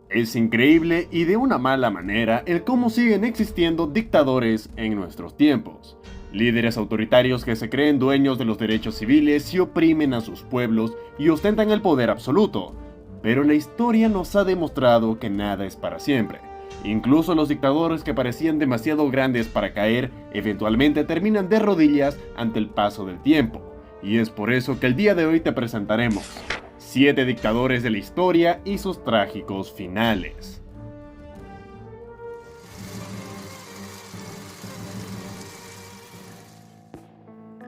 Es increíble y de una mala manera el cómo siguen existiendo dictadores en nuestros tiempos. Líderes autoritarios que se creen dueños de los derechos civiles y oprimen a sus pueblos y ostentan el poder absoluto. Pero la historia nos ha demostrado que nada es para siempre. Incluso los dictadores que parecían demasiado grandes para caer, eventualmente terminan de rodillas ante el paso del tiempo. Y es por eso que el día de hoy te presentaremos 7 dictadores de la historia y sus trágicos finales.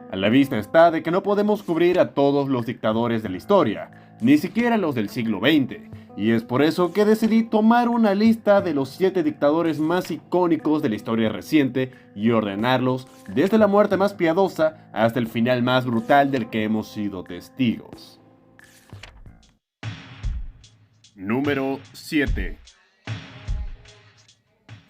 A la vista está de que no podemos cubrir a todos los dictadores de la historia, ni siquiera los del siglo XX, y es por eso que decidí tomar una lista de los 7 dictadores más icónicos de la historia reciente y ordenarlos desde la muerte más piadosa hasta el final más brutal del que hemos sido testigos. Número 7.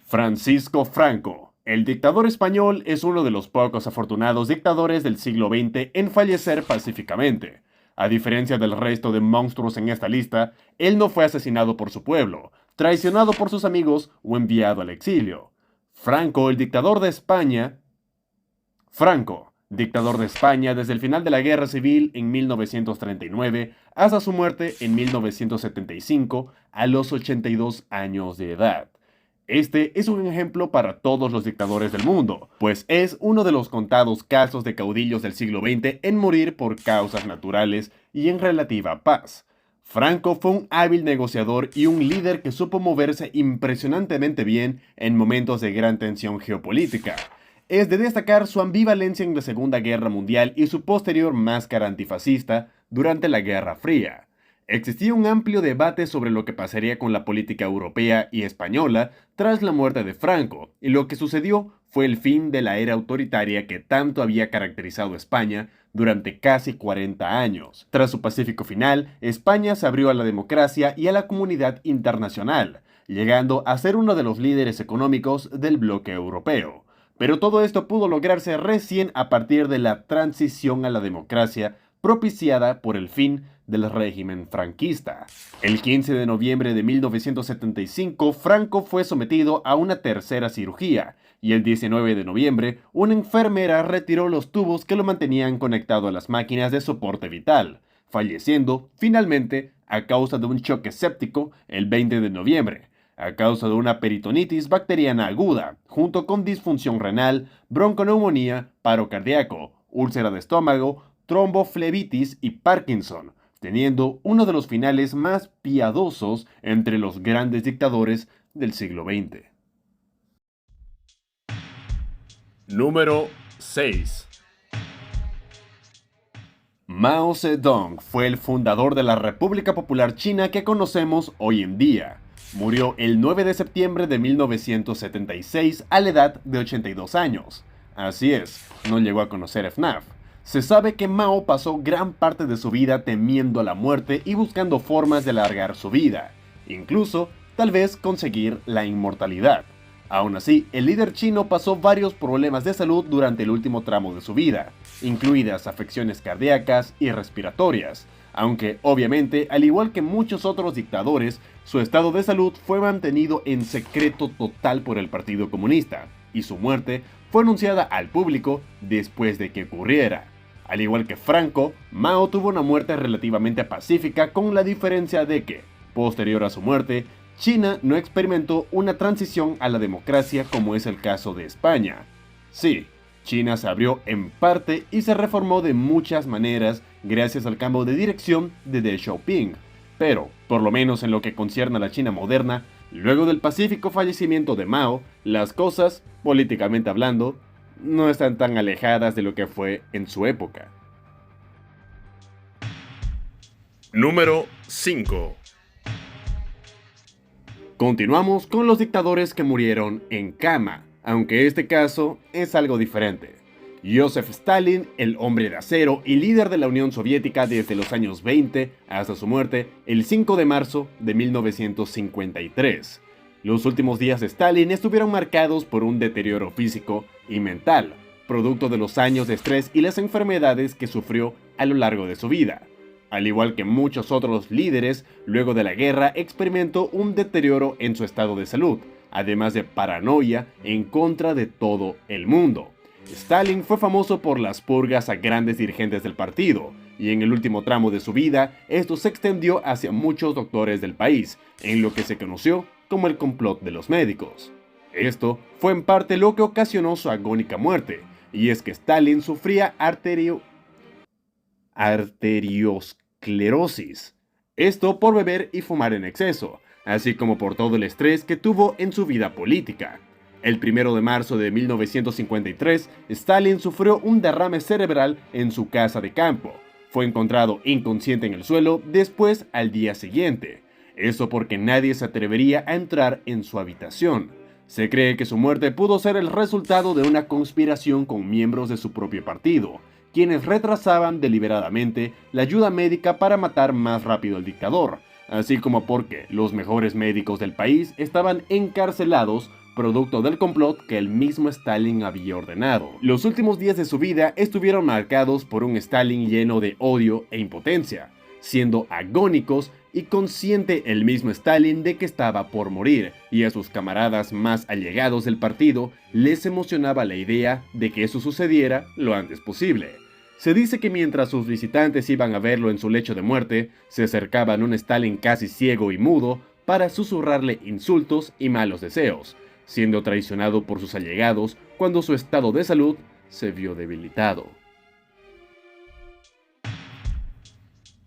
Francisco Franco. El dictador español es uno de los pocos afortunados dictadores del siglo XX en fallecer pacíficamente. A diferencia del resto de monstruos en esta lista, él no fue asesinado por su pueblo, traicionado por sus amigos o enviado al exilio. Franco, el dictador de España, Franco, dictador de España desde el final de la Guerra Civil en 1939 hasta su muerte en 1975 a los 82 años de edad. Este es un ejemplo para todos los dictadores del mundo, pues es uno de los contados casos de caudillos del siglo XX en morir por causas naturales y en relativa paz. Franco fue un hábil negociador y un líder que supo moverse impresionantemente bien en momentos de gran tensión geopolítica. Es de destacar su ambivalencia en la Segunda Guerra Mundial y su posterior máscara antifascista durante la Guerra Fría. Existía un amplio debate sobre lo que pasaría con la política europea y española tras la muerte de Franco, y lo que sucedió fue el fin de la era autoritaria que tanto había caracterizado a España durante casi 40 años. Tras su pacífico final, España se abrió a la democracia y a la comunidad internacional, llegando a ser uno de los líderes económicos del bloque europeo. Pero todo esto pudo lograrse recién a partir de la transición a la democracia propiciada por el fin del régimen franquista. El 15 de noviembre de 1975, Franco fue sometido a una tercera cirugía, y el 19 de noviembre, una enfermera retiró los tubos que lo mantenían conectado a las máquinas de soporte vital, falleciendo finalmente a causa de un choque séptico el 20 de noviembre, a causa de una peritonitis bacteriana aguda, junto con disfunción renal, bronconeumonía, paro cardíaco, úlcera de estómago, tromboflebitis y Parkinson, teniendo uno de los finales más piadosos entre los grandes dictadores del siglo XX. Número 6. Mao Zedong fue el fundador de la República Popular China que conocemos hoy en día. Murió el 9 de septiembre de 1976 a la edad de 82 años. Así es, no llegó a conocer FNAF. Se sabe que Mao pasó gran parte de su vida temiendo la muerte y buscando formas de alargar su vida, incluso tal vez conseguir la inmortalidad. Aún así, el líder chino pasó varios problemas de salud durante el último tramo de su vida, incluidas afecciones cardíacas y respiratorias, aunque obviamente, al igual que muchos otros dictadores, su estado de salud fue mantenido en secreto total por el Partido Comunista, y su muerte fue anunciada al público después de que ocurriera. Al igual que Franco, Mao tuvo una muerte relativamente pacífica, con la diferencia de que, posterior a su muerte, China no experimentó una transición a la democracia como es el caso de España. Sí, China se abrió en parte y se reformó de muchas maneras gracias al cambio de dirección de Deng Xiaoping, pero, por lo menos en lo que concierne a la China moderna, luego del pacífico fallecimiento de Mao, las cosas, políticamente hablando, no están tan alejadas de lo que fue en su época. Número 5. Continuamos con los dictadores que murieron en cama, aunque este caso es algo diferente. Joseph Stalin, el hombre de acero y líder de la Unión Soviética desde los años 20 hasta su muerte el 5 de marzo de 1953. Los últimos días de Stalin estuvieron marcados por un deterioro físico y mental, producto de los años de estrés y las enfermedades que sufrió a lo largo de su vida. Al igual que muchos otros líderes, luego de la guerra experimentó un deterioro en su estado de salud, además de paranoia en contra de todo el mundo. Stalin fue famoso por las purgas a grandes dirigentes del partido, y en el último tramo de su vida, esto se extendió hacia muchos doctores del país, en lo que se conoció como el complot de los médicos. Esto fue en parte lo que ocasionó su agónica muerte, y es que Stalin sufría arteriosclerosis. Esto por beber y fumar en exceso, así como por todo el estrés que tuvo en su vida política. El 1 de marzo de 1953, Stalin sufrió un derrame cerebral en su casa de campo. Fue encontrado inconsciente en el suelo después al día siguiente. Eso porque nadie se atrevería a entrar en su habitación. Se cree que su muerte pudo ser el resultado de una conspiración con miembros de su propio partido, quienes retrasaban deliberadamente la ayuda médica para matar más rápido al dictador, así como porque los mejores médicos del país estaban encarcelados producto del complot que el mismo Stalin había ordenado. Los últimos días de su vida estuvieron marcados por un Stalin lleno de odio e impotencia, siendo agónicos y consciente el mismo Stalin de que estaba por morir, y a sus camaradas más allegados del partido les emocionaba la idea de que eso sucediera lo antes posible. Se dice que mientras sus visitantes iban a verlo en su lecho de muerte, se acercaban un Stalin casi ciego y mudo para susurrarle insultos y malos deseos, siendo traicionado por sus allegados cuando su estado de salud se vio debilitado.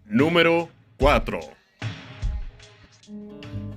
Número 4.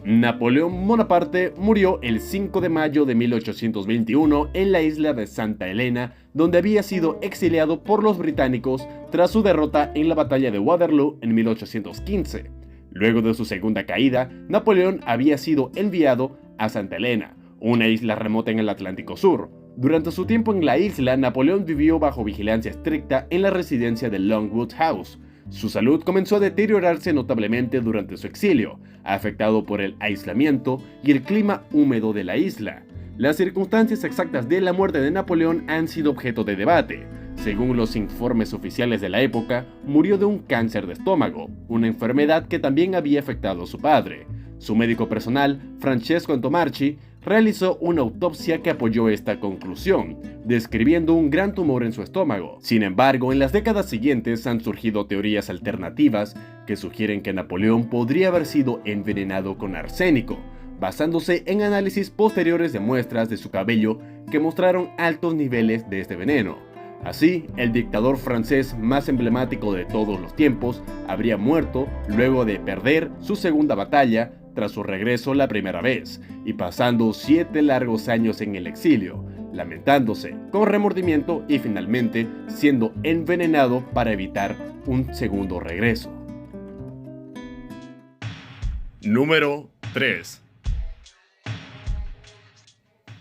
Napoleón Bonaparte murió el 5 de mayo de 1821 en la isla de Santa Helena, donde había sido exiliado por los británicos tras su derrota en la batalla de Waterloo en 1815. Luego de su segunda caída, Napoleón había sido enviado a Santa Helena, una isla remota en el Atlántico Sur. Durante su tiempo en la isla, Napoleón vivió bajo vigilancia estricta en la residencia de Longwood House. Su salud comenzó a deteriorarse notablemente durante su exilio, afectado por el aislamiento y el clima húmedo de la isla. Las circunstancias exactas de la muerte de Napoleón han sido objeto de debate. Según los informes oficiales de la época, murió de un cáncer de estómago, una enfermedad que también había afectado a su padre. Su médico personal, Francesco Antomarchi, realizó una autopsia que apoyó esta conclusión, describiendo un gran tumor en su estómago. Sin embargo, en las décadas siguientes han surgido teorías alternativas que sugieren que Napoleón podría haber sido envenenado con arsénico, basándose en análisis posteriores de muestras de su cabello que mostraron altos niveles de este veneno. Así, el dictador francés más emblemático de todos los tiempos habría muerto luego de perder su segunda batalla tras su regreso la primera vez, y pasando 7 largos años en el exilio, lamentándose con remordimiento y finalmente siendo envenenado para evitar un segundo regreso. Número 3.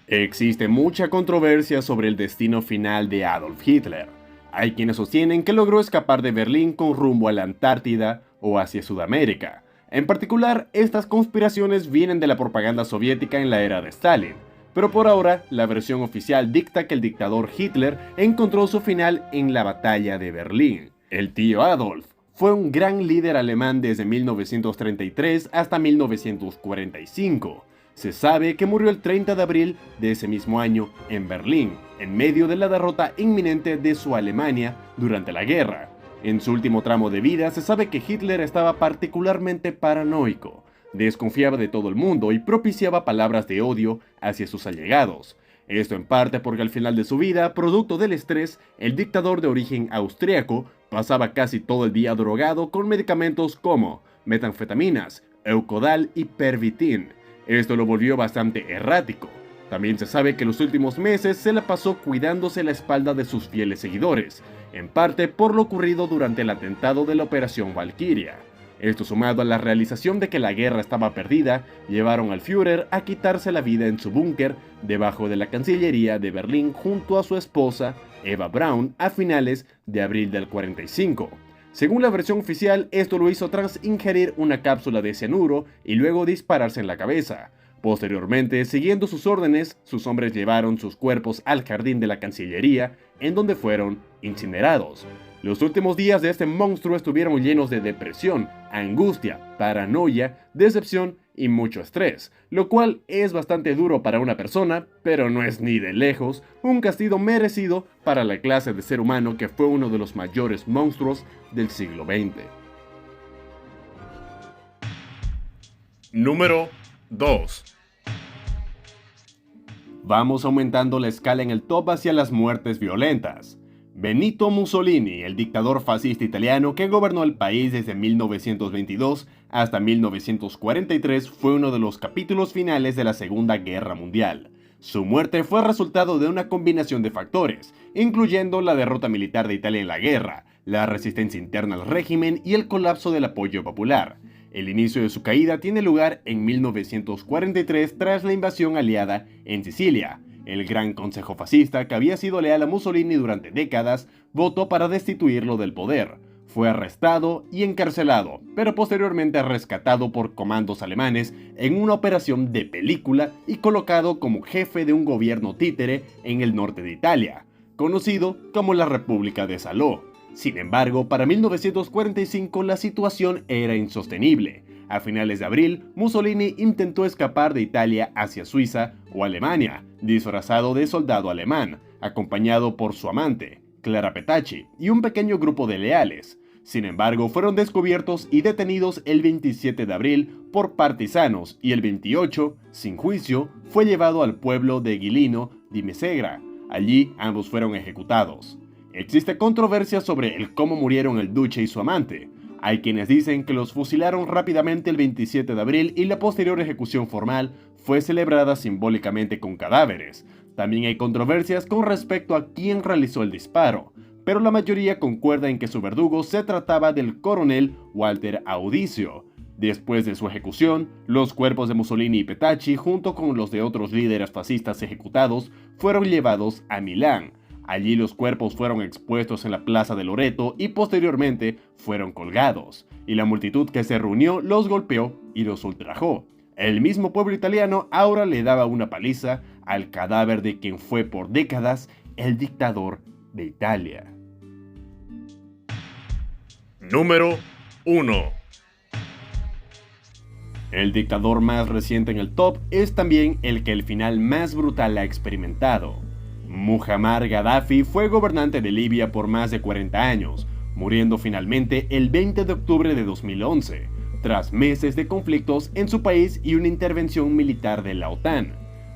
Existe mucha controversia sobre el destino final de Adolf Hitler. Hay quienes sostienen que logró escapar de Berlín con rumbo a la Antártida o hacia Sudamérica. En particular, estas conspiraciones vienen de la propaganda soviética en la era de Stalin, pero por ahora la versión oficial dicta que el dictador Hitler encontró su final en la batalla de Berlín. El tío Adolf fue un gran líder alemán desde 1933 hasta 1945. Se sabe que murió el 30 de abril de ese mismo año en Berlín, en medio de la derrota inminente de su Alemania durante la guerra. En su último tramo de vida se sabe que Hitler estaba particularmente paranoico, desconfiaba de todo el mundo y propiciaba palabras de odio hacia sus allegados. Esto en parte porque al final de su vida, producto del estrés, el dictador de origen austriaco pasaba casi todo el día drogado con medicamentos como metanfetaminas, Eucodal y Pervitin. Esto lo volvió bastante errático. También se sabe que los últimos meses se la pasó cuidándose la espalda de sus fieles seguidores, en parte por lo ocurrido durante el atentado de la Operación Valkyria. Esto, sumado a la realización de que la guerra estaba perdida, llevaron al Führer a quitarse la vida en su búnker debajo de la Cancillería de Berlín junto a su esposa Eva Braun a finales de abril del 45. Según la versión oficial, esto lo hizo tras ingerir una cápsula de cianuro y luego dispararse en la cabeza. Posteriormente, siguiendo sus órdenes, sus hombres llevaron sus cuerpos al jardín de la Cancillería, en donde fueron incinerados. Los últimos días de este monstruo estuvieron llenos de depresión, angustia, paranoia, decepción y mucho estrés, lo cual es bastante duro para una persona, pero no es ni de lejos un castigo merecido para la clase de ser humano que fue uno de los mayores monstruos del siglo XX. Número 2. Vamos aumentando la escala en el top hacia las muertes violentas. Benito Mussolini, el dictador fascista italiano que gobernó el país desde 1922 hasta 1943, fue uno de los capítulos finales de la Segunda Guerra Mundial. Su muerte fue resultado de una combinación de factores, incluyendo la derrota militar de Italia en la guerra, la resistencia interna al régimen y el colapso del apoyo popular. El inicio de su caída tiene lugar en 1943 tras la invasión aliada en Sicilia. El Gran Consejo Fascista, que había sido leal a Mussolini durante décadas, votó para destituirlo del poder. Fue arrestado y encarcelado, pero posteriormente rescatado por comandos alemanes en una operación de película y colocado como jefe de un gobierno títere en el norte de Italia, conocido como la República de Salò. Sin embargo, para 1945 la situación era insostenible. A finales de abril, Mussolini intentó escapar de Italia hacia Suiza o Alemania, disfrazado de soldado alemán, acompañado por su amante, Clara Petacci, y un pequeño grupo de leales. Sin embargo, fueron descubiertos y detenidos el 27 de abril por partisanos y el 28, sin juicio, fue llevado al pueblo de Giuliano di Mesegra. Allí ambos fueron ejecutados. Existe controversia sobre el cómo murieron el duque y su amante. Hay quienes dicen que los fusilaron rápidamente el 27 de abril y la posterior ejecución formal fue celebrada simbólicamente con cadáveres. También hay controversias con respecto a quién realizó el disparo, pero la mayoría concuerda en que su verdugo se trataba del coronel Walter Audicio. Después de su ejecución, los cuerpos de Mussolini y Petacci, junto con los de otros líderes fascistas ejecutados, fueron llevados a Milán. Allí los cuerpos fueron expuestos en la plaza de Loreto y posteriormente fueron colgados, y la multitud que se reunió los golpeó y los ultrajó. El mismo pueblo italiano ahora le daba una paliza al cadáver de quien fue por décadas el dictador de Italia. Número 1. El dictador más reciente en el top es también el que el final más brutal ha experimentado. Muammar Gaddafi fue gobernante de Libia por más de 40 años, muriendo finalmente el 20 de octubre de 2011, tras meses de conflictos en su país y una intervención militar de la OTAN.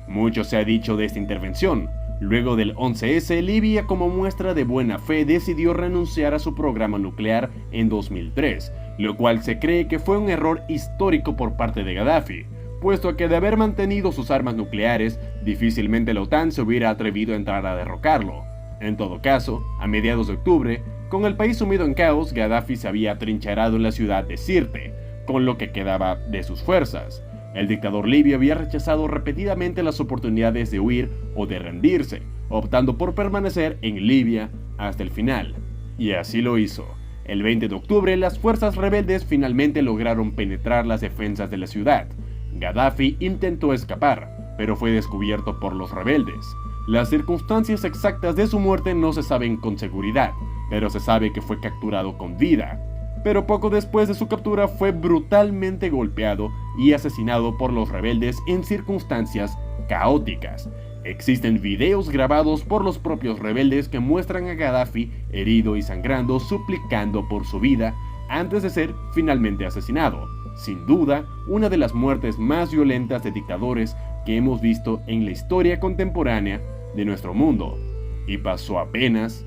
Mucho se ha dicho de esta intervención. Luego del 11S, Libia, como muestra de buena fe, decidió renunciar a su programa nuclear en 2003, lo cual se cree que fue un error histórico por parte de Gaddafi, puesto que de haber mantenido sus armas nucleares, difícilmente la OTAN se hubiera atrevido a entrar a derrocarlo. En todo caso, a mediados de octubre, con el país sumido en caos, Gaddafi se había atrincherado en la ciudad de Sirte, con lo que quedaba de sus fuerzas. El dictador libio había rechazado repetidamente las oportunidades de huir o de rendirse, optando por permanecer en Libia hasta el final. Y así lo hizo. El 20 de octubre, las fuerzas rebeldes finalmente lograron penetrar las defensas de la ciudad. Gaddafi intentó escapar, pero fue descubierto por los rebeldes. Las circunstancias exactas de su muerte no se saben con seguridad, pero se sabe que fue capturado con vida. Pero poco después de su captura fue brutalmente golpeado y asesinado por los rebeldes en circunstancias caóticas. Existen videos grabados por los propios rebeldes que muestran a Gaddafi herido y sangrando, suplicando por su vida antes de ser finalmente asesinado. Sin duda, una de las muertes más violentas de dictadores que hemos visto en la historia contemporánea de nuestro mundo, y pasó apenas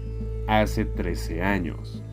hace 13 años.